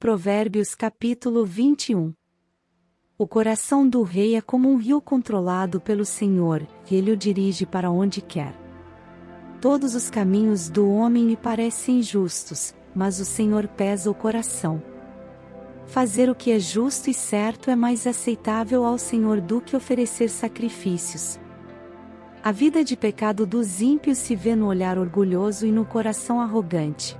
Provérbios capítulo 21. O coração do rei é como um rio controlado pelo Senhor, e ele o dirige para onde quer. Todos os caminhos do homem lhe parecem justos, mas o Senhor pesa o coração. Fazer o que é justo e certo é mais aceitável ao Senhor do que oferecer sacrifícios. A vida de pecado dos ímpios se vê no olhar orgulhoso e no coração arrogante.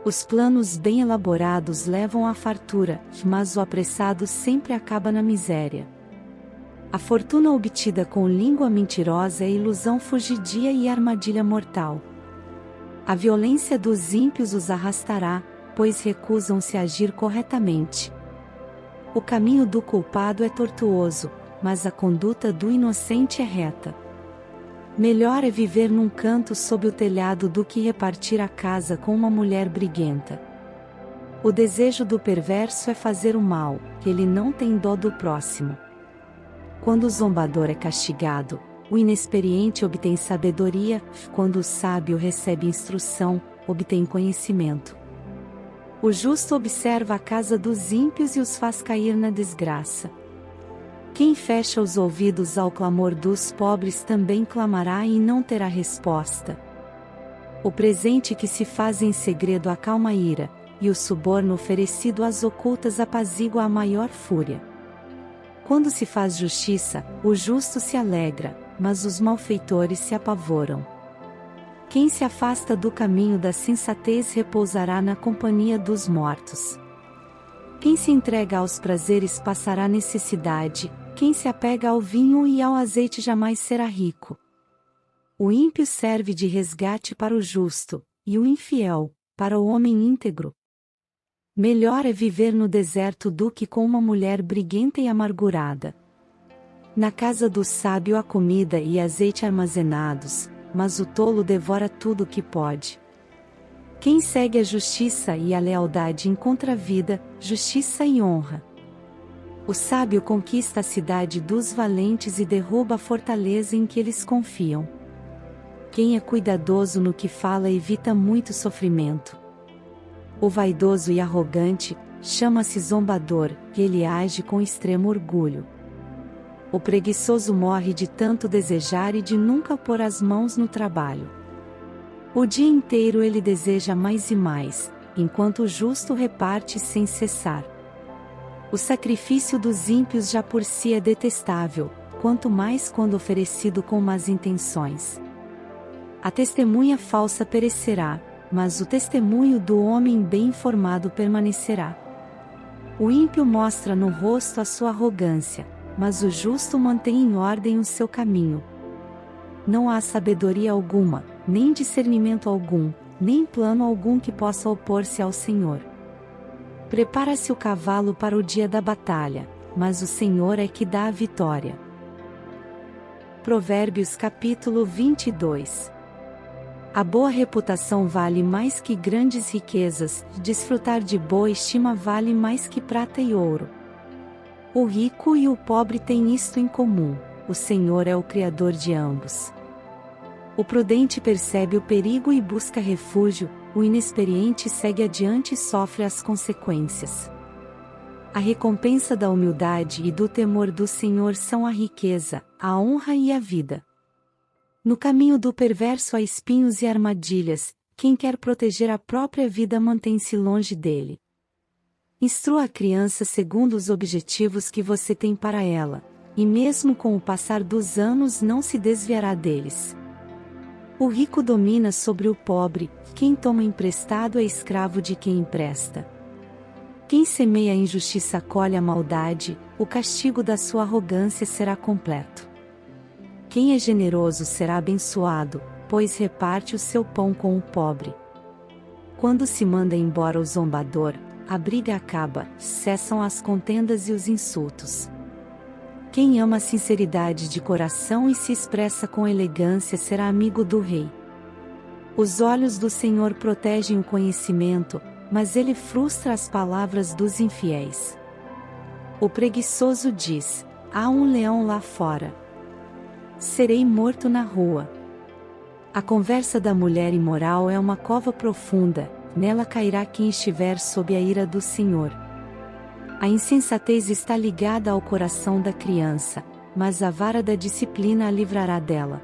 Os planos bem elaborados levam à fartura, mas o apressado sempre acaba na miséria. A fortuna obtida com língua mentirosa é ilusão fugidia e armadilha mortal. A violência dos ímpios os arrastará, pois recusam-se a agir corretamente. O caminho do culpado é tortuoso, mas a conduta do inocente é reta. Melhor é viver num canto sob o telhado do que repartir a casa com uma mulher briguenta. O desejo do perverso é fazer o mal, ele não tem dó do próximo. Quando o zombador é castigado, o inexperiente obtém sabedoria, quando o sábio recebe instrução, obtém conhecimento. O justo observa a casa dos ímpios e os faz cair na desgraça. Quem fecha os ouvidos ao clamor dos pobres também clamará e não terá resposta. O presente que se faz em segredo acalma a ira, e o suborno oferecido às ocultas apazigua a maior fúria. Quando se faz justiça, o justo se alegra, mas os malfeitores se apavoram. Quem se afasta do caminho da sensatez repousará na companhia dos mortos. Quem se entrega aos prazeres passará necessidade, quem se apega ao vinho e ao azeite jamais será rico. O ímpio serve de resgate para o justo, e o infiel, para o homem íntegro. Melhor é viver no deserto do que com uma mulher briguenta e amargurada. Na casa do sábio há comida e azeite armazenados, mas o tolo devora tudo o que pode. Quem segue a justiça e a lealdade encontra vida, justiça e honra. O sábio conquista a cidade dos valentes e derruba a fortaleza em que eles confiam. Quem é cuidadoso no que fala evita muito sofrimento. O vaidoso e arrogante chama-se zombador, e ele age com extremo orgulho. O preguiçoso morre de tanto desejar e de nunca pôr as mãos no trabalho. O dia inteiro ele deseja mais e mais, enquanto o justo reparte sem cessar. O sacrifício dos ímpios já por si é detestável, quanto mais quando oferecido com más intenções. A testemunha falsa perecerá, mas o testemunho do homem bem informado permanecerá. O ímpio mostra no rosto a sua arrogância, mas o justo mantém em ordem o seu caminho. Não há sabedoria alguma, nem discernimento algum, nem plano algum que possa opor-se ao Senhor. Prepara-se o cavalo para o dia da batalha, mas o Senhor é que dá a vitória. Provérbios capítulo 22. A boa reputação vale mais que grandes riquezas, desfrutar de boa estima vale mais que prata e ouro. O rico e o pobre têm isto em comum: o Senhor é o Criador de ambos. O prudente percebe o perigo e busca refúgio, o inexperiente segue adiante e sofre as consequências. A recompensa da humildade e do temor do Senhor são a riqueza, a honra e a vida. No caminho do perverso há espinhos e armadilhas, quem quer proteger a própria vida mantém-se longe dele. Instrua a criança segundo os objetivos que você tem para ela, e mesmo com o passar dos anos não se desviará deles. O rico domina sobre o pobre, quem toma emprestado é escravo de quem empresta. Quem semeia a injustiça colhe a maldade, o castigo da sua arrogância será completo. Quem é generoso será abençoado, pois reparte o seu pão com o pobre. Quando se manda embora o zombador, a briga acaba, cessam as contendas e os insultos. Quem ama a sinceridade de coração e se expressa com elegância será amigo do rei. Os olhos do Senhor protegem o conhecimento, mas ele frustra as palavras dos infiéis. O preguiçoso diz: há um leão lá fora. Serei morto na rua. A conversa da mulher imoral é uma cova profunda, nela cairá quem estiver sob a ira do Senhor. A insensatez está ligada ao coração da criança, mas a vara da disciplina a livrará dela.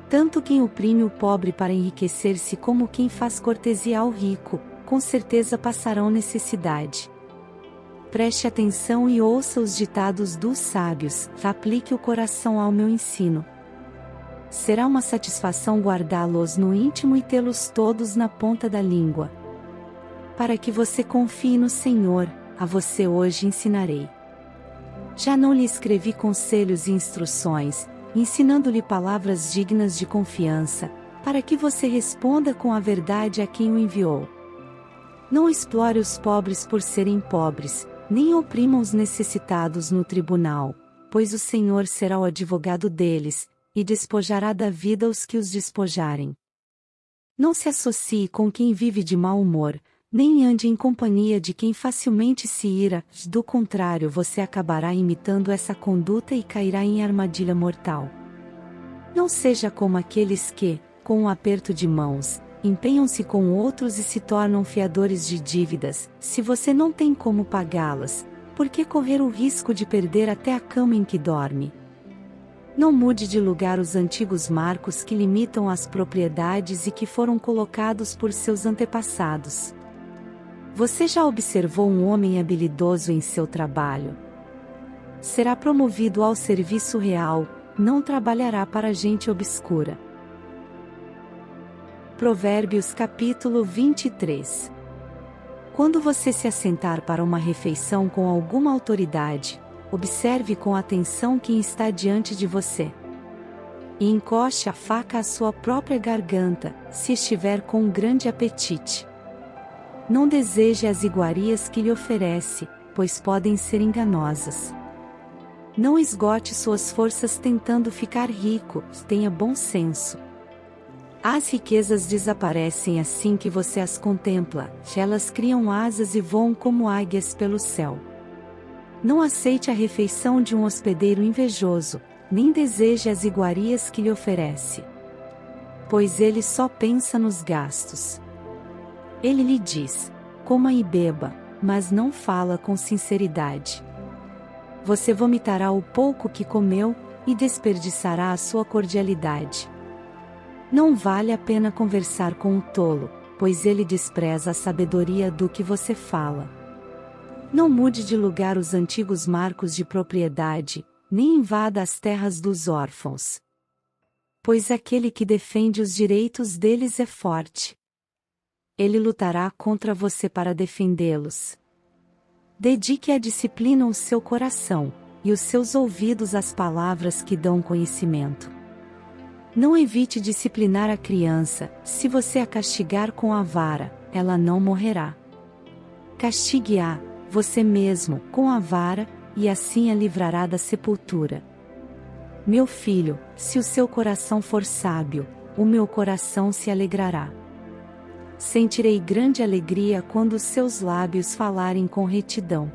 Tanto quem oprime o pobre para enriquecer-se como quem faz cortesia ao rico, com certeza passarão necessidade. Preste atenção e ouça os ditados dos sábios, aplique o coração ao meu ensino. Será uma satisfação guardá-los no íntimo e tê-los todos na ponta da língua. Para que você confie no Senhor, a você hoje ensinarei. Já não lhe escrevi conselhos e instruções, ensinando-lhe palavras dignas de confiança, para que você responda com a verdade a quem o enviou. Não explore os pobres por serem pobres, nem oprima os necessitados no tribunal, pois o Senhor será o advogado deles, e despojará da vida os que os despojarem. Não se associe com quem vive de mau humor, nem ande em companhia de quem facilmente se ira, do contrário você acabará imitando essa conduta e cairá em armadilha mortal. Não seja como aqueles que, com um aperto de mãos, empenham-se com outros e se tornam fiadores de dívidas, se você não tem como pagá-las, por que correr o risco de perder até a cama em que dorme? Não mude de lugar os antigos marcos que limitam as propriedades e que foram colocados por seus antepassados. Você já observou um homem habilidoso em seu trabalho? Será promovido ao serviço real, não trabalhará para gente obscura. Provérbios capítulo 23. Quando você se assentar para uma refeição com alguma autoridade, observe com atenção quem está diante de você. E encoste a faca à sua própria garganta, se estiver com um grande apetite. Não deseje as iguarias que lhe oferece, pois podem ser enganosas. Não esgote suas forças tentando ficar rico, tenha bom senso. As riquezas desaparecem assim que você as contempla, elas criam asas e voam como águias pelo céu. Não aceite a refeição de um hospedeiro invejoso, nem deseje as iguarias que lhe oferece. Pois ele só pensa nos gastos. Ele lhe diz, coma e beba, mas não fala com sinceridade. Você vomitará o pouco que comeu, e desperdiçará a sua cordialidade. Não vale a pena conversar com um tolo, pois ele despreza a sabedoria do que você fala. Não mude de lugar os antigos marcos de propriedade, nem invada as terras dos órfãos. Pois aquele que defende os direitos deles é forte. Ele lutará contra você para defendê-los. Dedique à disciplina o seu coração, e os seus ouvidos às palavras que dão conhecimento. Não evite disciplinar a criança, se você a castigar com a vara, ela não morrerá. Castigue-a, você mesmo, com a vara, e assim a livrará da sepultura. Meu filho, se o seu coração for sábio, o meu coração se alegrará. Sentirei grande alegria quando os seus lábios falarem com retidão.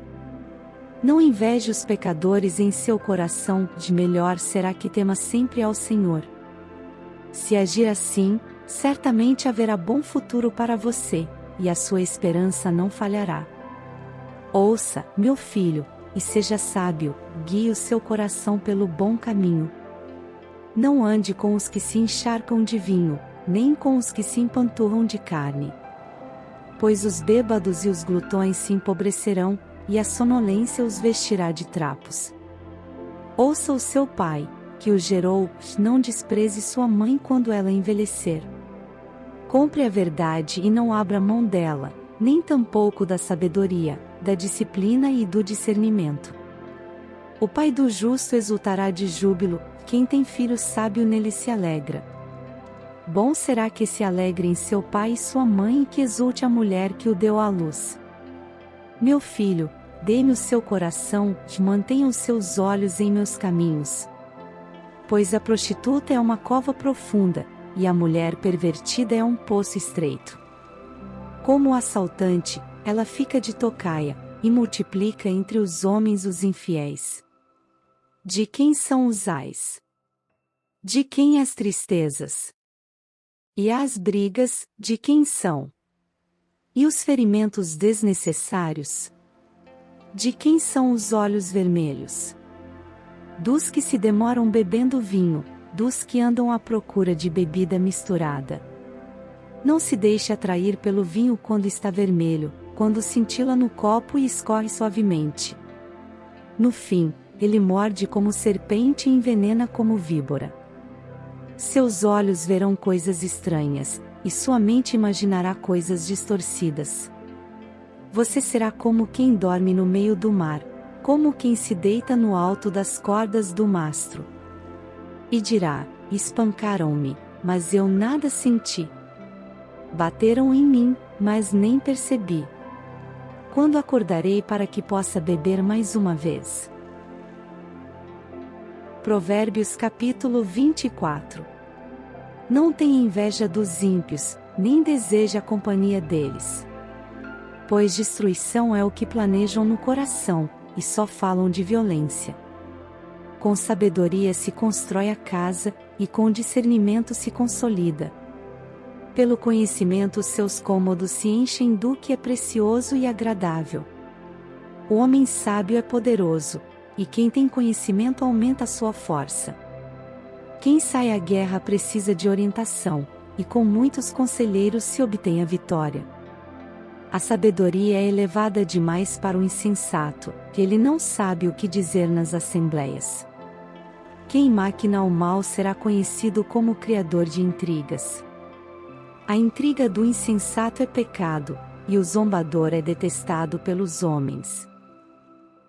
Não inveje os pecadores em seu coração, de melhor será que tema sempre ao Senhor. Se agir assim, certamente haverá bom futuro para você, e a sua esperança não falhará. Ouça, meu filho, e seja sábio, guie o seu coração pelo bom caminho. Não ande com os que se encharcam de vinho, nem com os que se empanturram de carne. Pois os bêbados e os glutões se empobrecerão, e a sonolência os vestirá de trapos. Ouça o seu pai, que o gerou, não despreze sua mãe quando ela envelhecer. Compre a verdade e não abra mão dela, nem tampouco da sabedoria, da disciplina e do discernimento. O pai do justo exultará de júbilo, quem tem filho sábio nele se alegra. Bom será que se alegre em seu pai e sua mãe e que exulte a mulher que o deu à luz. Meu filho, dê-me o seu coração, mantenha os seus olhos em meus caminhos. Pois a prostituta é uma cova profunda, e a mulher pervertida é um poço estreito. Como o assaltante, ela fica de tocaia, e multiplica entre os homens os infiéis. De quem são os ais? De quem as tristezas? E as brigas, de quem são? E os ferimentos desnecessários? De quem são os olhos vermelhos? Dos que se demoram bebendo vinho, dos que andam à procura de bebida misturada. Não se deixe atrair pelo vinho quando está vermelho, quando cintila no copo e escorre suavemente. No fim, ele morde como serpente e envenena como víbora. Seus olhos verão coisas estranhas, e sua mente imaginará coisas distorcidas. Você será como quem dorme no meio do mar, como quem se deita no alto das cordas do mastro. E dirá: espancaram-me, mas eu nada senti. Bateram em mim, mas nem percebi. Quando acordarei para que possa beber mais uma vez? Provérbios capítulo 24. Não tenha inveja dos ímpios, nem deseje a companhia deles. Pois destruição é o que planejam no coração, e só falam de violência. Com sabedoria se constrói a casa, e com discernimento se consolida. Pelo conhecimento seus cômodos se enchem do que é precioso e agradável. O homem sábio é poderoso, e quem tem conhecimento aumenta sua força. Quem sai à guerra precisa de orientação, e com muitos conselheiros se obtém a vitória. A sabedoria é elevada demais para o insensato, que ele não sabe o que dizer nas assembleias. Quem maquina o mal será conhecido como criador de intrigas. A intriga do insensato é pecado, e o zombador é detestado pelos homens.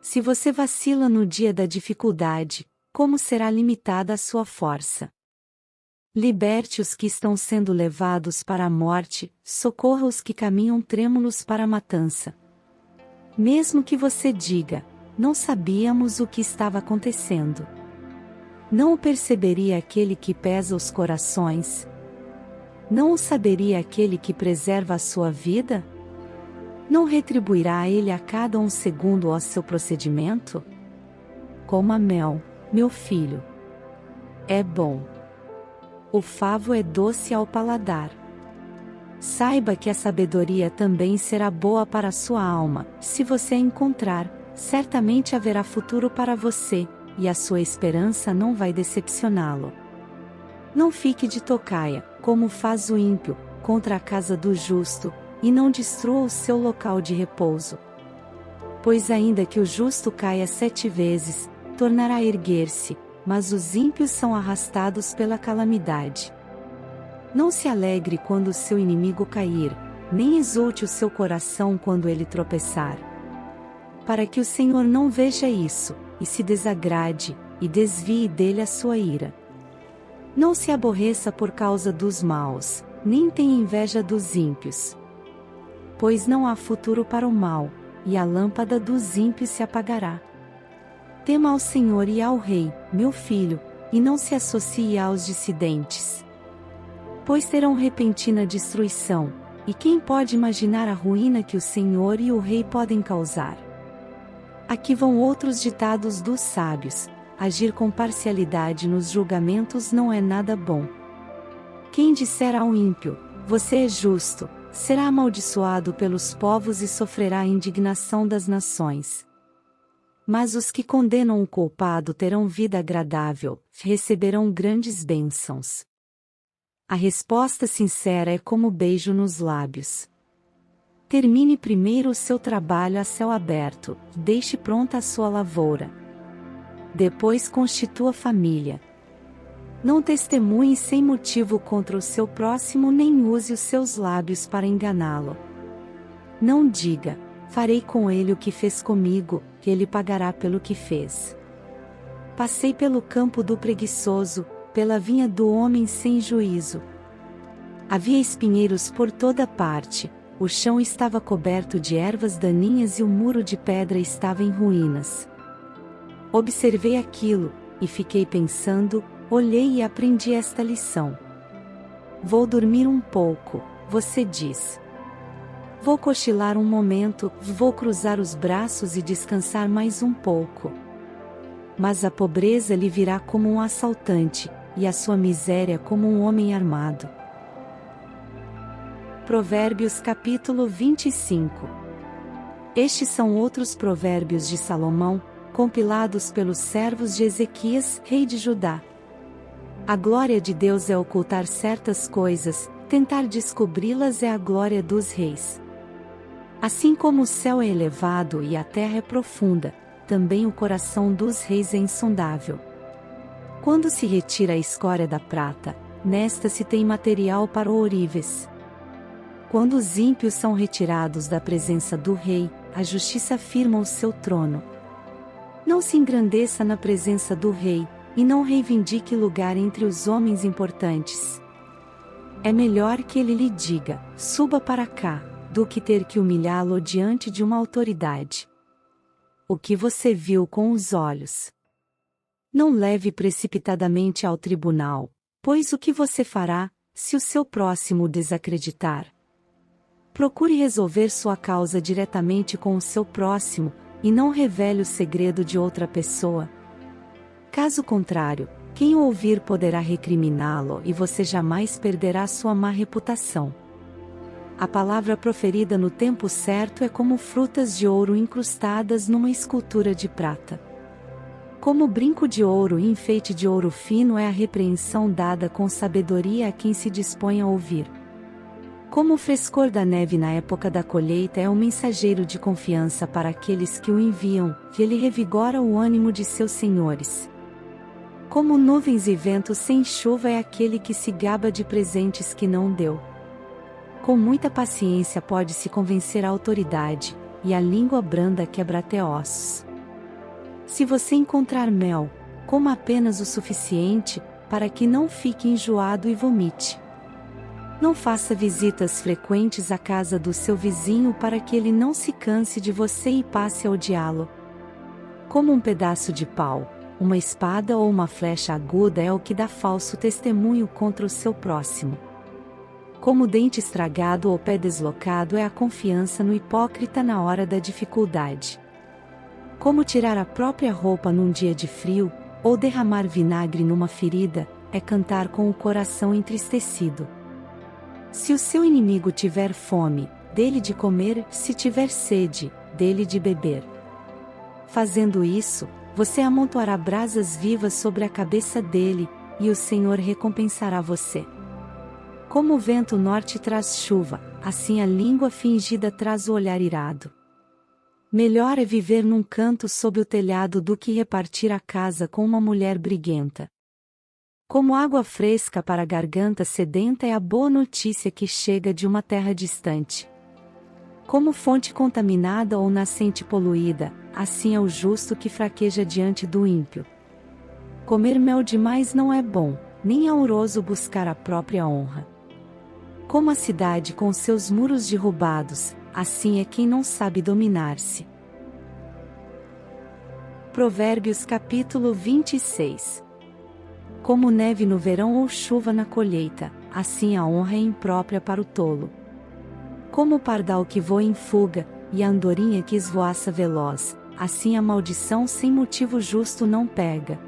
Se você vacila no dia da dificuldade, como será limitada a sua força? Liberte os que estão sendo levados para a morte, socorra os que caminham trêmulos para a matança. Mesmo que você diga: não sabíamos o que estava acontecendo. Não o perceberia aquele que pesa os corações? Não o saberia aquele que preserva a sua vida? Não retribuirá a ele a cada um segundo o seu procedimento? Coma mel, meu filho. É bom. O favo é doce ao paladar. Saiba que a sabedoria também será boa para a sua alma. Se você a encontrar, certamente haverá futuro para você, e a sua esperança não vai decepcioná-lo. Não fique de tocaia, como faz o ímpio, contra a casa do justo, e não destrua o seu local de repouso. Pois ainda que o justo caia 7 vezes, tornará a erguer-se, mas os ímpios são arrastados pela calamidade. Não se alegre quando o seu inimigo cair, nem exulte o seu coração quando ele tropeçar. Para que o Senhor não veja isso, e se desagrade, e desvie dele a sua ira. Não se aborreça por causa dos maus, nem tenha inveja dos ímpios. Pois não há futuro para o mal, e a lâmpada dos ímpios se apagará. Tema ao Senhor e ao Rei, meu filho, e não se associe aos dissidentes. Pois terão repentina destruição, e quem pode imaginar a ruína que o Senhor e o Rei podem causar? Aqui vão outros ditados dos sábios: agir com parcialidade nos julgamentos não é nada bom. Quem disser ao ímpio: você é justo, será amaldiçoado pelos povos e sofrerá a indignação das nações. Mas os que condenam o culpado terão vida agradável, receberão grandes bênçãos. A resposta sincera é como beijo nos lábios. Termine primeiro o seu trabalho a céu aberto, deixe pronta a sua lavoura. Depois constitua família. Não testemunhe sem motivo contra o seu próximo nem use os seus lábios para enganá-lo. Não diga: farei com ele o que fez comigo, que ele pagará pelo que fez. Passei pelo campo do preguiçoso, pela vinha do homem sem juízo. Havia espinheiros por toda parte, o chão estava coberto de ervas daninhas e o muro de pedra estava em ruínas. Observei aquilo, e fiquei pensando, olhei e aprendi esta lição. Vou dormir um pouco, você diz. Vou cochilar um momento, vou cruzar os braços e descansar mais um pouco. Mas a pobreza lhe virá como um assaltante, e a sua miséria como um homem armado. Provérbios capítulo 25. Estes são outros provérbios de Salomão, compilados pelos servos de Ezequias, rei de Judá. A glória de Deus é ocultar certas coisas, tentar descobri-las é a glória dos reis. Assim como o céu é elevado e a terra é profunda, também o coração dos reis é insondável. Quando se retira a escória da prata, nesta se tem material para ourives. Quando os ímpios são retirados da presença do rei, a justiça firma o seu trono. Não se engrandeça na presença do rei, e não reivindique lugar entre os homens importantes. É melhor que ele lhe diga, suba para cá, do que ter que humilhá-lo diante de uma autoridade. O que você viu com os olhos, não leve precipitadamente ao tribunal, pois o que você fará, se o seu próximo o desacreditar? Procure resolver sua causa diretamente com o seu próximo, e não revele o segredo de outra pessoa. Caso contrário, quem o ouvir poderá recriminá-lo e você jamais perderá sua má reputação. A palavra proferida no tempo certo é como frutas de ouro incrustadas numa escultura de prata. Como brinco de ouro e enfeite de ouro fino é a repreensão dada com sabedoria a quem se dispõe a ouvir. Como o frescor da neve na época da colheita é um mensageiro de confiança para aqueles que o enviam, que ele revigora o ânimo de seus senhores. Como nuvens e ventos sem chuva é aquele que se gaba de presentes que não deu. Com muita paciência pode-se convencer a autoridade, e a língua branda quebra até ossos. Se você encontrar mel, coma apenas o suficiente, para que não fique enjoado e vomite. Não faça visitas frequentes à casa do seu vizinho para que ele não se canse de você e passe a odiá-lo. Como um pedaço de pau, uma espada ou uma flecha aguda é o que dá falso testemunho contra o seu próximo. Como dente estragado ou pé deslocado é a confiança no hipócrita na hora da dificuldade. Como tirar a própria roupa num dia de frio, ou derramar vinagre numa ferida, é cantar com o coração entristecido. Se o seu inimigo tiver fome, dê-lhe de comer, se tiver sede, dê-lhe de beber. Fazendo isso, você amontoará brasas vivas sobre a cabeça dele, e o Senhor recompensará você. Como o vento norte traz chuva, assim a língua fingida traz o olhar irado. Melhor é viver num canto sob o telhado do que repartir a casa com uma mulher briguenta. Como água fresca para a garganta sedenta é a boa notícia que chega de uma terra distante. Como fonte contaminada ou nascente poluída, assim é o justo que fraqueja diante do ímpio. Comer mel demais não é bom, nem é honroso buscar a própria honra. Como a cidade com seus muros derrubados, assim é quem não sabe dominar-se. Provérbios capítulo 26. Como neve no verão ou chuva na colheita, assim a honra é imprópria para o tolo. Como o pardal que voa em fuga, e a andorinha que esvoaça veloz, assim a maldição sem motivo justo não pega.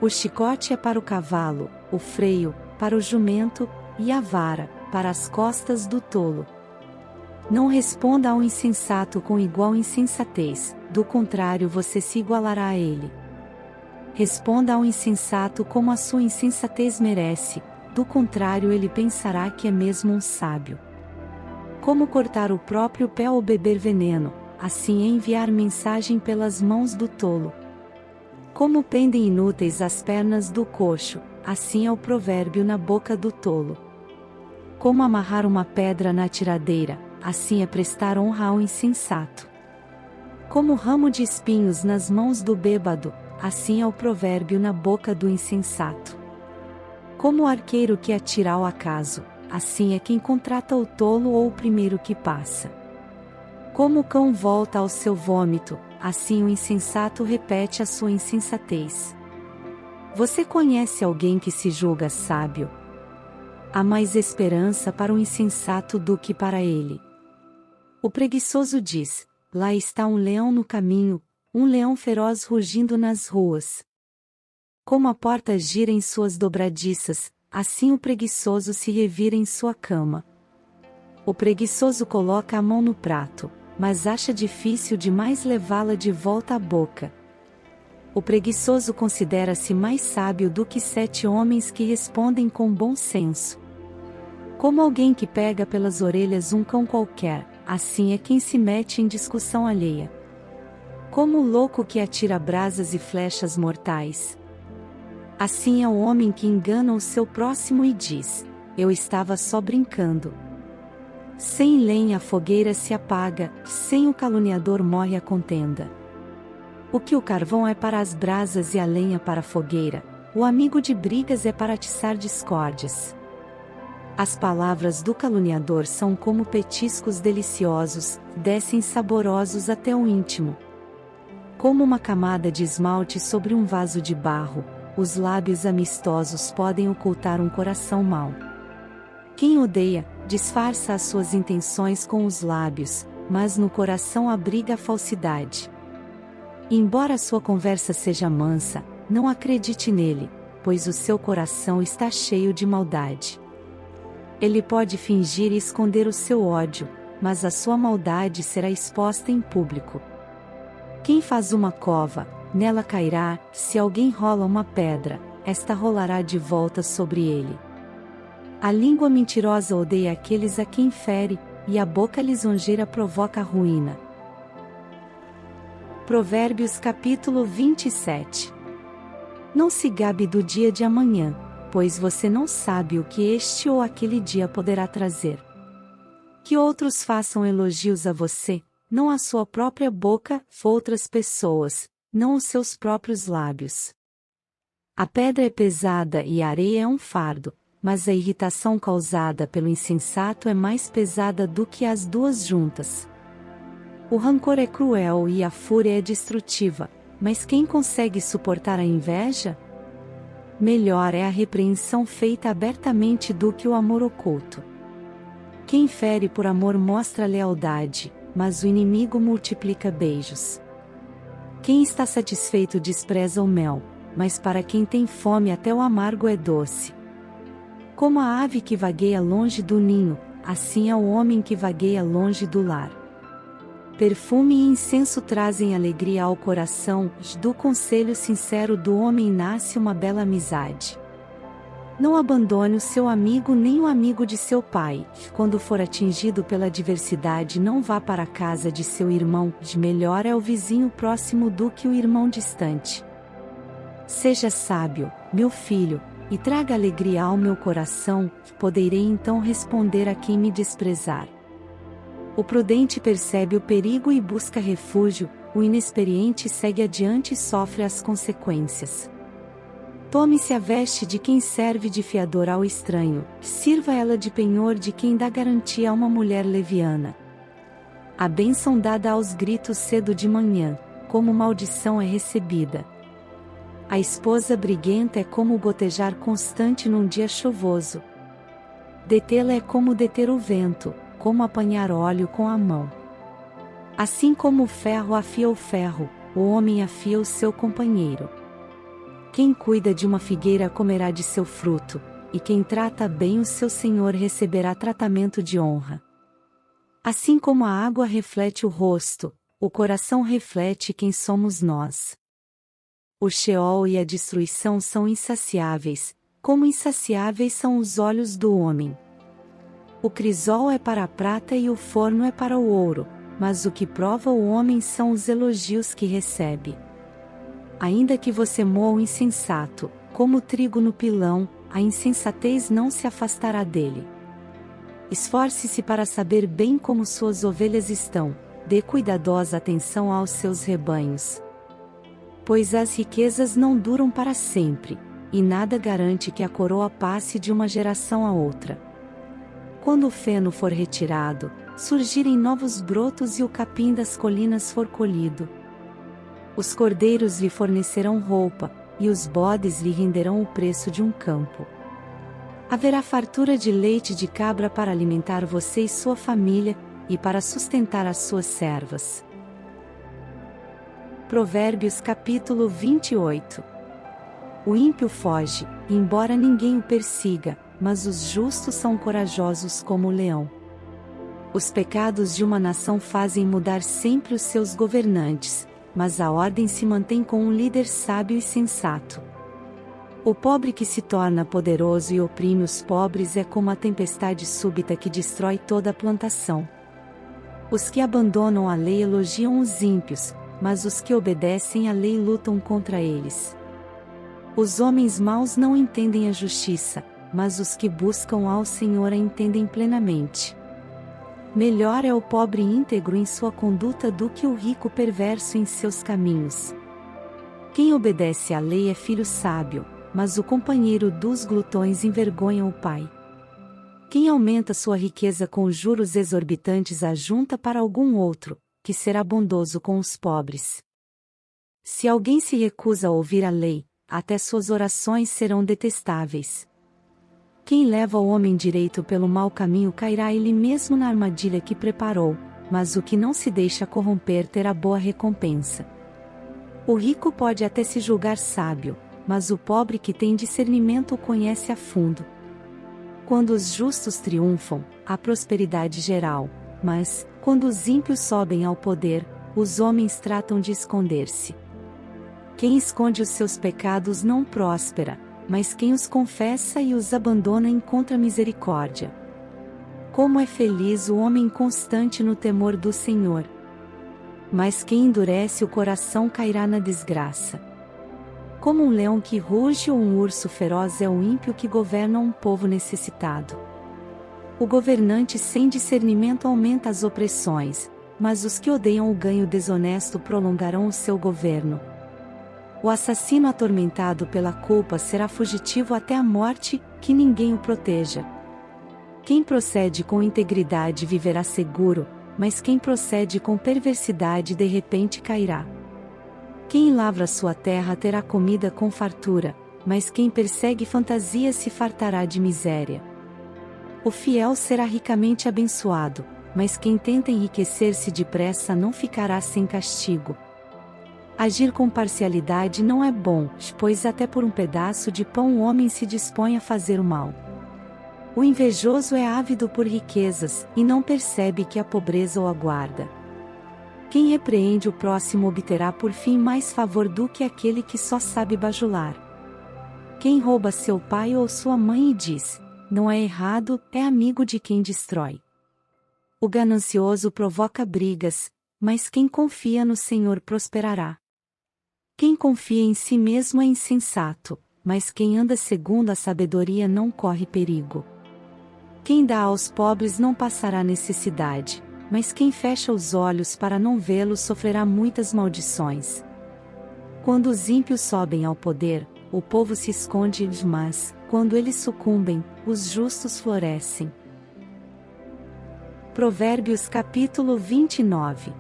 O chicote é para o cavalo, o freio, para o jumento, e a vara, para as costas do tolo. Não responda ao insensato com igual insensatez, do contrário você se igualará a ele. Responda ao insensato como a sua insensatez merece, do contrário ele pensará que é mesmo um sábio. Como cortar o próprio pé ou beber veneno, assim é enviar mensagem pelas mãos do tolo. Como pendem inúteis as pernas do coxo, assim é o provérbio na boca do tolo. Como amarrar uma pedra na tiradeira, assim é prestar honra ao insensato. Como ramo de espinhos nas mãos do bêbado, assim é o provérbio na boca do insensato. Como o arqueiro que atira ao acaso, assim é quem contrata o tolo ou o primeiro que passa. Como o cão volta ao seu vômito, assim o insensato repete a sua insensatez. Você conhece alguém que se julga sábio? Há mais esperança para o insensato do que para ele. O preguiçoso diz: lá está um leão no caminho, um leão feroz rugindo nas ruas. Como a porta gira em suas dobradiças, assim o preguiçoso se revira em sua cama. O preguiçoso coloca a mão no prato, mas acha difícil demais levá-la de volta à boca. O preguiçoso considera-se mais sábio do que 7 homens que respondem com bom senso. Como alguém que pega pelas orelhas um cão qualquer, assim é quem se mete em discussão alheia. Como o louco que atira brasas e flechas mortais. Assim é o homem que engana o seu próximo e diz: eu estava só brincando. Sem lenha a fogueira se apaga, sem o caluniador morre a contenda. O que o carvão é para as brasas e a lenha para a fogueira, o amigo de brigas é para atiçar discórdias. As palavras do caluniador são como petiscos deliciosos, descem saborosos até o íntimo. Como uma camada de esmalte sobre um vaso de barro, os lábios amistosos podem ocultar um coração mau. Quem odeia, disfarça as suas intenções com os lábios, mas no coração abriga a falsidade. Embora sua conversa seja mansa, não acredite nele, pois o seu coração está cheio de maldade. Ele pode fingir e esconder o seu ódio, mas a sua maldade será exposta em público. Quem faz uma cova, nela cairá, se alguém rola uma pedra, esta rolará de volta sobre ele. A língua mentirosa odeia aqueles a quem fere, e a boca lisonjeira provoca a ruína. Provérbios capítulo 27. Não se gabe do dia de amanhã, pois você não sabe o que este ou aquele dia poderá trazer. Que outros façam elogios a você, não a sua própria boca, outras pessoas, não os seus próprios lábios. A pedra é pesada e a areia é um fardo, mas a irritação causada pelo insensato é mais pesada do que as duas juntas. O rancor é cruel e a fúria é destrutiva, mas quem consegue suportar a inveja? Melhor é a repreensão feita abertamente do que o amor oculto. Quem fere por amor mostra lealdade, mas o inimigo multiplica beijos. Quem está satisfeito despreza o mel, mas para quem tem fome até o amargo é doce. Como a ave que vagueia longe do ninho, assim é o homem que vagueia longe do lar. Perfume e incenso trazem alegria ao coração, do conselho sincero do homem nasce uma bela amizade. Não abandone o seu amigo nem o amigo de seu pai, quando for atingido pela adversidade não vá para a casa de seu irmão, de melhor é o vizinho próximo do que o irmão distante. Seja sábio, meu filho, e traga alegria ao meu coração, poderei então responder a quem me desprezar. O prudente percebe o perigo e busca refúgio, o inexperiente segue adiante e sofre as consequências. Tome-se a veste de quem serve de fiador ao estranho, sirva ela de penhor de quem dá garantia a uma mulher leviana. A bênção dada aos gritos cedo de manhã, como maldição é recebida. A esposa briguenta é como o gotejar constante num dia chuvoso. Detê-la é como deter o vento, como apanhar óleo com a mão. Assim como o ferro afia o ferro, o homem afia o seu companheiro. Quem cuida de uma figueira comerá de seu fruto, e quem trata bem o seu senhor receberá tratamento de honra. Assim como a água reflete o rosto, o coração reflete quem somos nós. O Sheol e a destruição são insaciáveis, como insaciáveis são os olhos do homem. O crisol é para a prata e o forno é para o ouro, mas o que prova o homem são os elogios que recebe. Ainda que você moa o insensato, como o trigo no pilão, a insensatez não se afastará dele. Esforce-se para saber bem como suas ovelhas estão, dê cuidadosa atenção aos seus rebanhos. Pois as riquezas não duram para sempre, e nada garante que a coroa passe de uma geração a outra. Quando o feno for retirado, surgirem novos brotos e o capim das colinas for colhido. Os cordeiros lhe fornecerão roupa, e os bodes lhe renderão o preço de um campo. Haverá fartura de leite de cabra para alimentar você e sua família, e para sustentar as suas servas. Provérbios capítulo 28. O ímpio foge, embora ninguém o persiga, mas os justos são corajosos como o leão. Os pecados de uma nação fazem mudar sempre os seus governantes, mas a ordem se mantém com um líder sábio e sensato. O pobre que se torna poderoso e oprime os pobres é como a tempestade súbita que destrói toda a plantação. Os que abandonam a lei elogiam os ímpios, mas os que obedecem à lei lutam contra eles. Os homens maus não entendem a justiça, mas os que buscam ao Senhor a entendem plenamente. Melhor é o pobre íntegro em sua conduta do que o rico perverso em seus caminhos. Quem obedece à lei é filho sábio, mas o companheiro dos glutões envergonha o pai. Quem aumenta sua riqueza com juros exorbitantes ajunta para algum outro, que será bondoso com os pobres. Se alguém se recusa a ouvir a lei, até suas orações serão detestáveis. Quem leva o homem direito pelo mau caminho cairá ele mesmo na armadilha que preparou, mas o que não se deixa corromper terá boa recompensa. O rico pode até se julgar sábio, mas o pobre que tem discernimento o conhece a fundo. Quando os justos triunfam, há prosperidade geral, mas, quando os ímpios sobem ao poder, os homens tratam de esconder-se. Quem esconde os seus pecados não prospera, mas quem os confessa e os abandona encontra misericórdia. Como é feliz o homem constante no temor do Senhor! Mas quem endurece o coração cairá na desgraça. Como um leão que ruge ou um urso feroz é o ímpio que governa um povo necessitado. O governante sem discernimento aumenta as opressões, mas os que odeiam o ganho desonesto prolongarão o seu governo. O assassino atormentado pela culpa será fugitivo até a morte, que ninguém o proteja. Quem procede com integridade viverá seguro, mas quem procede com perversidade de repente cairá. Quem lavra sua terra terá comida com fartura, mas quem persegue fantasias se fartará de miséria. O fiel será ricamente abençoado, mas quem tenta enriquecer-se depressa não ficará sem castigo. Agir com parcialidade não é bom, pois até por um pedaço de pão o homem se dispõe a fazer o mal. O invejoso é ávido por riquezas, e não percebe que a pobreza o aguarda. Quem repreende o próximo obterá por fim mais favor do que aquele que só sabe bajular. Quem rouba seu pai ou sua mãe e diz, não é errado, é amigo de quem destrói. O ganancioso provoca brigas, mas quem confia no Senhor prosperará. Quem confia em si mesmo é insensato, mas quem anda segundo a sabedoria não corre perigo. Quem dá aos pobres não passará necessidade, mas quem fecha os olhos para não vê-los sofrerá muitas maldições. Quando os ímpios sobem ao poder, o povo se esconde, mas, quando eles sucumbem, os justos florescem. Provérbios capítulo 29.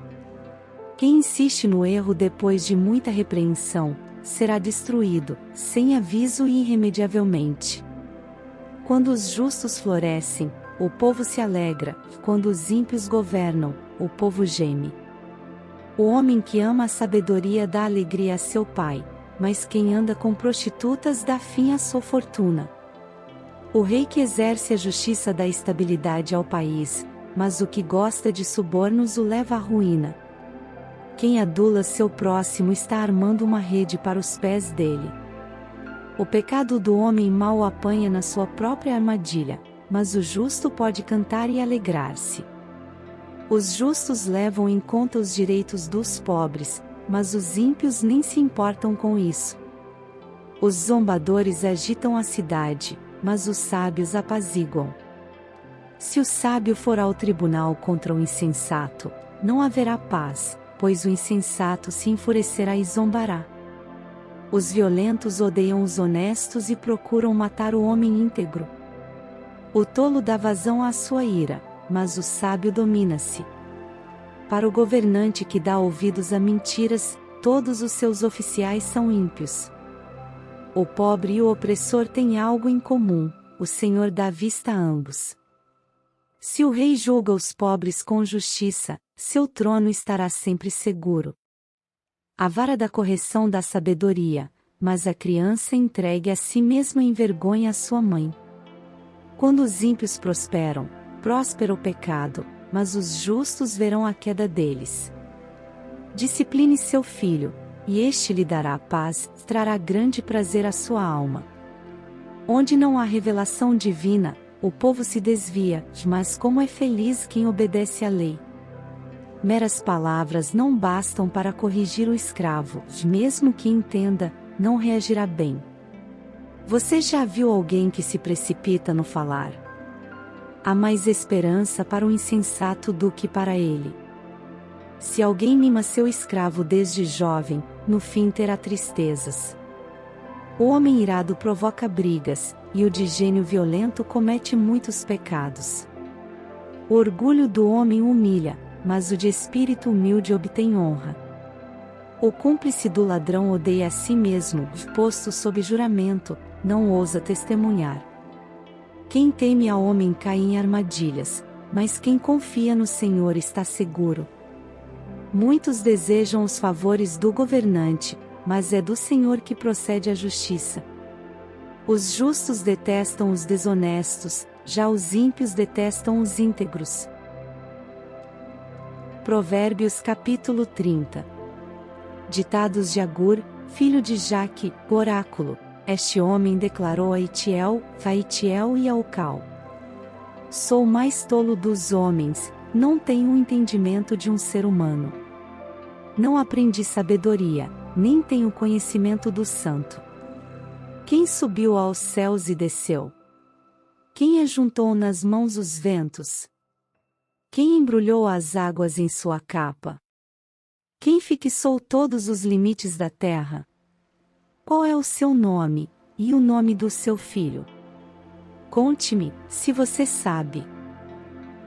Quem insiste no erro depois de muita repreensão, será destruído, sem aviso e irremediavelmente. Quando os justos florescem, o povo se alegra, quando os ímpios governam, o povo geme. O homem que ama a sabedoria dá alegria a seu pai, mas quem anda com prostitutas dá fim à sua fortuna. O rei que exerce a justiça dá estabilidade ao país, mas o que gosta de subornos o leva à ruína. Quem adula seu próximo está armando uma rede para os pés dele. O pecado do homem mau o apanha na sua própria armadilha, mas o justo pode cantar e alegrar-se. Os justos levam em conta os direitos dos pobres, mas os ímpios nem se importam com isso. Os zombadores agitam a cidade, mas os sábios apaziguam. Se o sábio for ao tribunal contra o insensato, não haverá paz, pois o insensato se enfurecerá e zombará. Os violentos odeiam os honestos e procuram matar o homem íntegro. O tolo dá vazão à sua ira, mas o sábio domina-se. Para o governante que dá ouvidos a mentiras, todos os seus oficiais são ímpios. O pobre e o opressor têm algo em comum, o Senhor dá vista a ambos. Se o rei julga os pobres com justiça, seu trono estará sempre seguro. A vara da correção dá sabedoria, mas a criança entregue a si mesma envergonha a sua mãe. Quando os ímpios prosperam, próspera o pecado, mas os justos verão a queda deles. Discipline seu filho, e este lhe dará paz, trará grande prazer à sua alma. Onde não há revelação divina, o povo se desvia, mas como é feliz quem obedece à lei. Meras palavras não bastam para corrigir o escravo, mesmo que entenda, não reagirá bem. Você já viu alguém que se precipita no falar? Há mais esperança para o insensato do que para ele. Se alguém mima seu escravo desde jovem, no fim terá tristezas. O homem irado provoca brigas, e o de gênio violento comete muitos pecados. O orgulho do homem humilha, mas o de espírito humilde obtém honra. O cúmplice do ladrão odeia a si mesmo, posto sob juramento, não ousa testemunhar. Quem teme ao homem cai em armadilhas, mas quem confia no Senhor está seguro. Muitos desejam os favores do governante, mas é do Senhor que procede a justiça. Os justos detestam os desonestos, já os ímpios detestam os íntegros. Provérbios capítulo 30. Ditados de Agur, filho de Jaque, oráculo. Este homem declarou a Itiel e a Ucal: Sou o mais tolo dos homens, não tenho o entendimento de um ser humano. Não aprendi sabedoria, nem tenho conhecimento do santo. Quem subiu aos céus e desceu? Quem ajuntou nas mãos os ventos? Quem embrulhou as águas em sua capa? Quem fixou todos os limites da terra? Qual é o seu nome, e o nome do seu filho? Conte-me, se você sabe.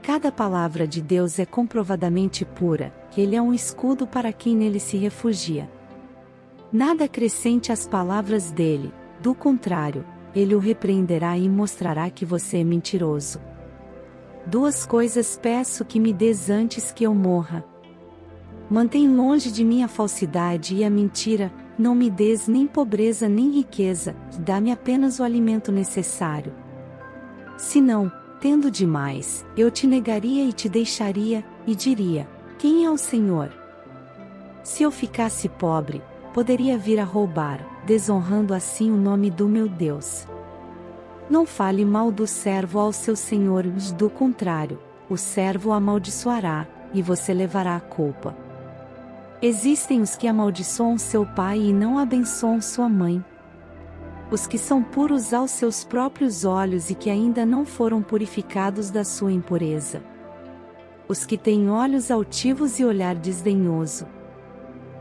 Cada palavra de Deus é comprovadamente pura, ele é um escudo para quem nele se refugia. Nada acrescente às palavras dele, do contrário, ele o repreenderá e mostrará que você é mentiroso. Duas coisas peço que me des antes que eu morra. Mantém longe de mim a falsidade e a mentira, não me des nem pobreza nem riqueza, dá-me apenas o alimento necessário. Senão, tendo demais, eu te negaria e te deixaria, e diria: quem é o Senhor? Se eu ficasse pobre, poderia vir a roubar, desonrando assim o nome do meu Deus. Não fale mal do servo ao seu senhor, do contrário, o servo o amaldiçoará, e você levará a culpa. Existem os que amaldiçoam seu pai e não abençoam sua mãe. Os que são puros aos seus próprios olhos e que ainda não foram purificados da sua impureza. Os que têm olhos altivos e olhar desdenhoso.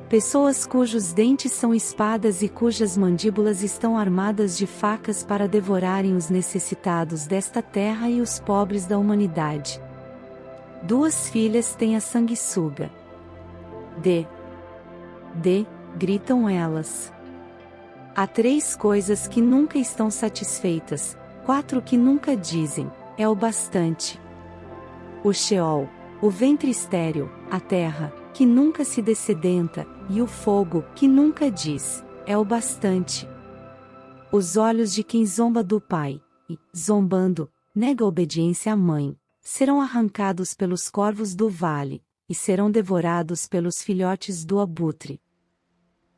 Pessoas cujos dentes são espadas e cujas mandíbulas estão armadas de facas para devorarem os necessitados desta terra e os pobres da humanidade. Duas filhas têm a sanguessuga. Gritam elas. Há três coisas que nunca estão satisfeitas, quatro que nunca dizem, é o bastante. O Sheol, o ventre estéril, a terra, que nunca se dessedenta, e o fogo, que nunca diz, é o bastante. Os olhos de quem zomba do pai, e, zombando, nega a obediência à mãe, serão arrancados pelos corvos do vale, e serão devorados pelos filhotes do abutre.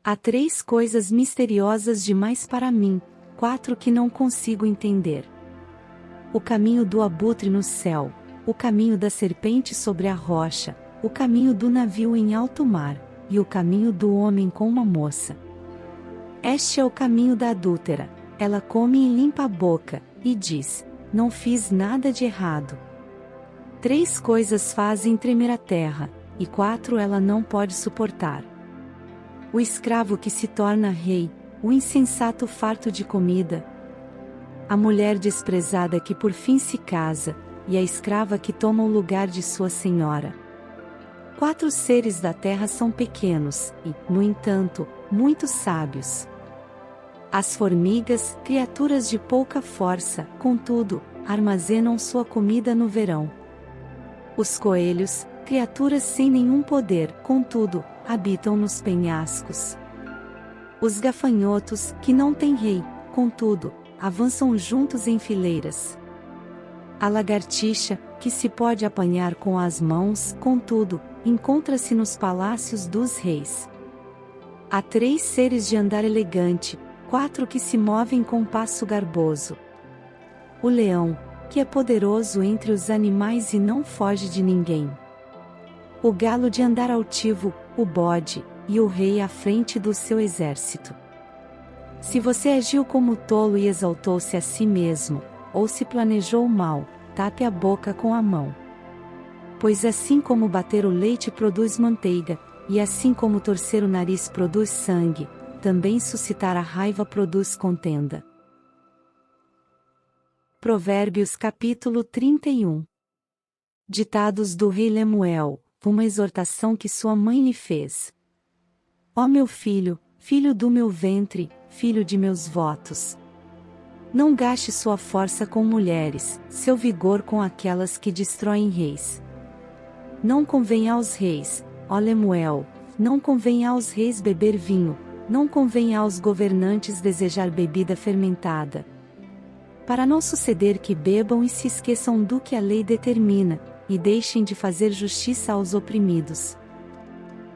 Há três coisas misteriosas demais para mim, quatro que não consigo entender. O caminho do abutre no céu, o caminho da serpente sobre a rocha, o caminho do navio em alto mar, e o caminho do homem com uma moça. Este é o caminho da adúltera, ela come e limpa a boca, e diz: não fiz nada de errado. Três coisas fazem tremer a terra, e quatro ela não pode suportar. O escravo que se torna rei, o insensato farto de comida, a mulher desprezada que por fim se casa, e a escrava que toma o lugar de sua senhora. Quatro seres da terra são pequenos, e, no entanto, muito sábios. As formigas, criaturas de pouca força, contudo, armazenam sua comida no verão. Os coelhos, criaturas sem nenhum poder, contudo, habitam nos penhascos. Os gafanhotos, que não têm rei, contudo, avançam juntos em fileiras. A lagartixa, que se pode apanhar com as mãos, contudo, encontra-se nos palácios dos reis. Há 3 seres de andar elegante, 4 que se movem com passo garboso. O leão, que é poderoso entre os animais e não foge de ninguém. O galo de andar altivo, o bode, e o rei à frente do seu exército. Se você agiu como tolo e exaltou-se a si mesmo, ou se planejou mal, tape a boca com a mão. Pois assim como bater o leite produz manteiga, e assim como torcer o nariz produz sangue, também suscitar a raiva produz contenda. Provérbios capítulo 31. Ditados do rei Lemuel, uma exortação que sua mãe lhe fez. Ó meu filho, filho do meu ventre, filho de meus votos. Não gaste sua força com mulheres, seu vigor com aquelas que destroem reis. Não convém aos reis, ó Lemuel, não convém aos reis beber vinho, não convém aos governantes desejar bebida fermentada. Para não suceder que bebam e se esqueçam do que a lei determina, e deixem de fazer justiça aos oprimidos.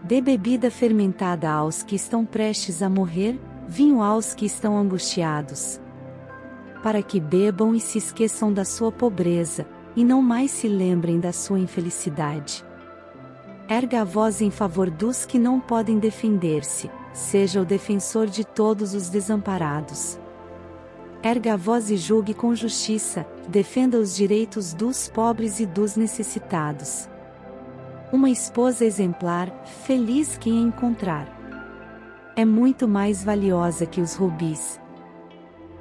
Dê bebida fermentada aos que estão prestes a morrer, vinho aos que estão angustiados. Para que bebam e se esqueçam da sua pobreza, e não mais se lembrem da sua infelicidade. Erga a voz em favor dos que não podem defender-se, seja o defensor de todos os desamparados. Erga a voz e julgue com justiça, defenda os direitos dos pobres e dos necessitados. Uma esposa exemplar, feliz quem a encontrar. É muito mais valiosa que os rubis.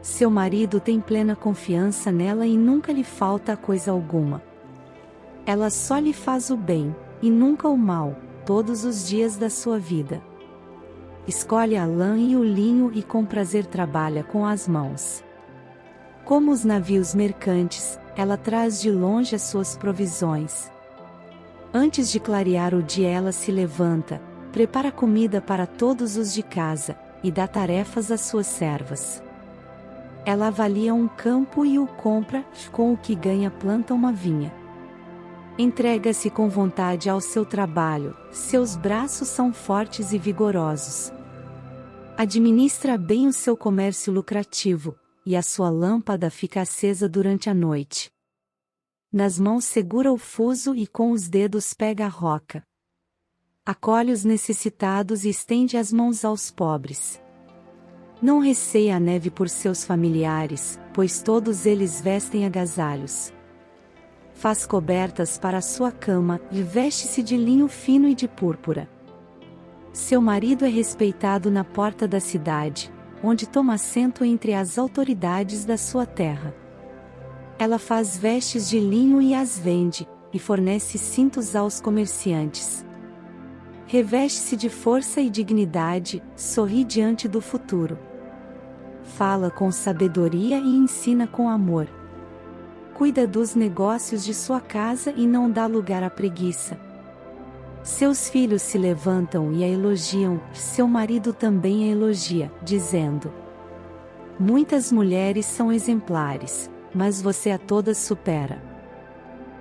Seu marido tem plena confiança nela e nunca lhe falta coisa alguma. Ela só lhe faz o bem, e nunca o mal, todos os dias da sua vida. Escolhe a lã e o linho e com prazer trabalha com as mãos. Como os navios mercantes, ela traz de longe as suas provisões. Antes de clarear o dia ela se levanta, prepara comida para todos os de casa, e dá tarefas às suas servas. Ela avalia um campo e o compra, com o que ganha planta uma vinha. Entrega-se com vontade ao seu trabalho, seus braços são fortes e vigorosos. Administra bem o seu comércio lucrativo, e a sua lâmpada fica acesa durante a noite. Nas mãos segura o fuso e com os dedos pega a roca. Acolhe os necessitados e estende as mãos aos pobres. Não receia a neve por seus familiares, pois todos eles vestem agasalhos. Faz cobertas para a sua cama e veste-se de linho fino e de púrpura. Seu marido é respeitado na porta da cidade, onde toma assento entre as autoridades da sua terra. Ela faz vestes de linho e as vende, e fornece cintos aos comerciantes. Reveste-se de força e dignidade, sorri diante do futuro. Fala com sabedoria e ensina com amor. Cuida dos negócios de sua casa e não dá lugar à preguiça. Seus filhos se levantam e a elogiam, seu marido também a elogia, dizendo: muitas mulheres são exemplares, mas você a todas supera.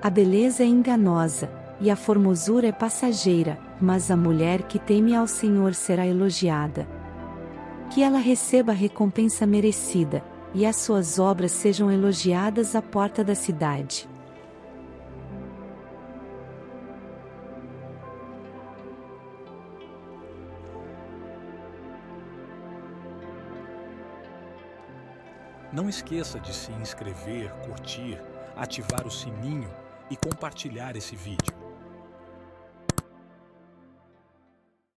A beleza é enganosa, e a formosura é passageira, mas a mulher que teme ao Senhor será elogiada. Que ela receba a recompensa merecida, e as suas obras sejam elogiadas à porta da cidade. Não esqueça de se inscrever, curtir, ativar o sininho e compartilhar esse vídeo.